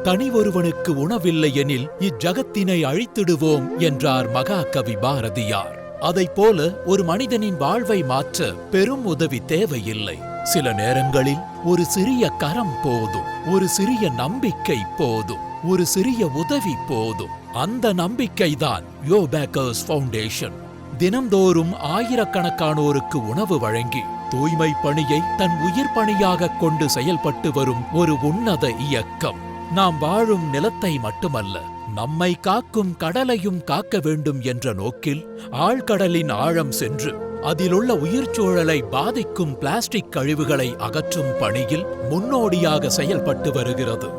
தனி ஒருவனுக்கு உணவில்லை எனில் இஜகத்தினை அழித்திடுவோம் என்றார் மகாகவி பாரதியார். அதைப்போல ஒரு மனிதனின் வாழ்வை மாற்ற பெரும் உதவி தேவையில்லை. சில நேரங்களில் ஒரு சிறிய கரம் போதும், ஒரு சிறிய நம்பிக்கை போதும், ஒரு சிறிய உதவி போதும். அந்த நம்பிக்கைதான் யோ பேக்கர்ஸ் ஃபவுண்டேஷன். தினம்தோறும் ஆயிரக்கணக்கானோருக்கு உணவு வழங்கி தூய்மை பணியை தன் உயிர் பணியாக கொண்டு செயல்பட்டு வரும் ஒரு உன்னத இயக்கம். நாம் வாழும் நிலத்தை மட்டுமல்ல, நம்மை காக்கும் கடலையும் காக்க வேண்டும் என்ற நோக்கில் ஆழ்கடலின் ஆழம் சென்று அதிலுள்ள உயிர்ச்சூழலை பாதிக்கும் பிளாஸ்டிக் கழிவுகளை அகற்றும் பணியில் முன்னோடியாக செயல்பட்டு வருகிறது.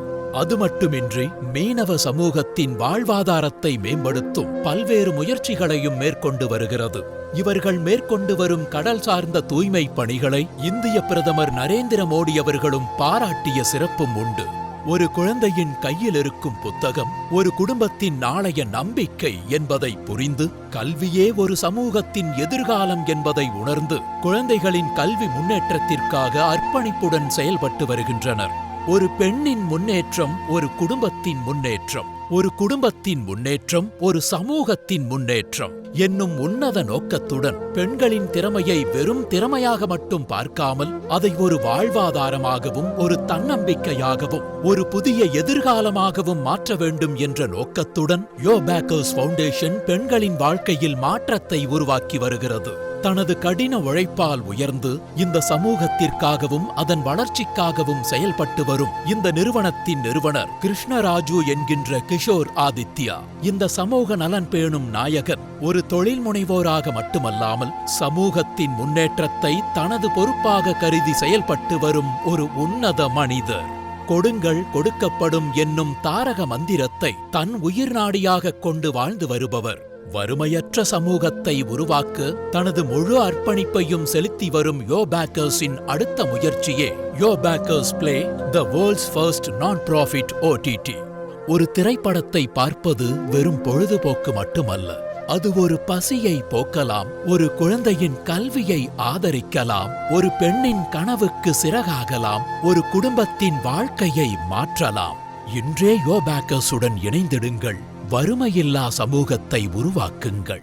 அது மட்டுமின்றி மீனவ சமூகத்தின் வாழ்வாதாரத்தை மேம்படுத்தும் பல்வேறு முயற்சிகளையும் மேற்கொண்டு வருகிறது. இவர்கள் மேற்கொண்டு வரும் கடல் சார்ந்த தூய்மை பணிகளை இந்திய பிரதமர் நரேந்திர மோடி அவர்களும் பாராட்டிய சிறப்பும் உண்டு. ஒரு குழந்தையின் கையில் இருக்கும் புத்தகம் ஒரு குடும்பத்தின் நாளைய நம்பிக்கை என்பதை புரிந்து, கல்வியே ஒரு சமூகத்தின் எதிர்காலம் என்பதை உணர்ந்து குழந்தைகளின் கல்வி முன்னேற்றத்திற்காக அர்ப்பணிப்புடன் செயல்பட்டு வருகின்றனர். ஒரு பெண்ணின் முன்னேற்றம் ஒரு குடும்பத்தின் முன்னேற்றம், ஒரு குடும்பத்தின் முன்னேற்றம் ஒரு சமூகத்தின் முன்னேற்றம் என்னும் உன்னத நோக்கத்துடன் பெண்களின் திறமையை வெறும் திறமையாக மட்டும் பார்க்காமல் அதை ஒரு வாழ்வாதாரமாகவும் ஒரு தன்னம்பிக்கையாகவும் ஒரு புதிய எதிர்காலமாகவும் மாற்ற வேண்டும் என்ற நோக்கத்துடன் யோ பேக்கர்ஸ் ஃபவுண்டேஷன் பெண்களின் வாழ்க்கையில் மாற்றத்தை உருவாக்கி வருகிறது. தனது கடின உழைப்பால் உயர்ந்து இந்த சமூகத்திற்காகவும் அதன் வளர்ச்சிக்காகவும் செயல்பட்டு வரும் இந்த நிறுவனத்தின் நிறுவனர் கிருஷ்ணராஜு என்கின்ற கிஷோர் ஆதித்யா இந்த சமூக நலன் பேணும் நாயகன் ஒரு தொழில் முனைவோராக மட்டுமல்லாமல் சமூகத்தின் முன்னேற்றத்தை தனது பொறுப்பாக கருதி செயல்பட்டு வரும் ஒரு உன்னத மனிதர். கொடுங்கள் கொடுக்கப்படும் என்னும் தாரக மந்திரத்தை தன் உயிர் நாடியாக கொண்டு வாழ்ந்து வருபவர். வறுமையற்ற சமூகத்தை உருவாக்க தனது முழு அர்ப்பணிப்பையும் செலுத்தி வரும் யோ பேக்கர்ஸின் அடுத்த முயற்சியே yo backers play, the world's first non profit OTT. ஒரு திரைப்படத்தை பார்ப்பது வெறும் பொழுதுபோக்கு மட்டுமல்ல, அது ஒரு பசியை போக்கலாம், ஒரு குழந்தையின் கல்வியை ஆதரிக்கலாம், ஒரு பெண்ணின் கனவுக்கு சிறகாகலாம், ஒரு குடும்பத்தின் வாழ்க்கையை மாற்றலாம். இன்றே யோ பேக்கர்ஸுடன் இணைந்திடுங்கள். வறுமையில்லா சமூகத்தை உருவாக்குங்கள்.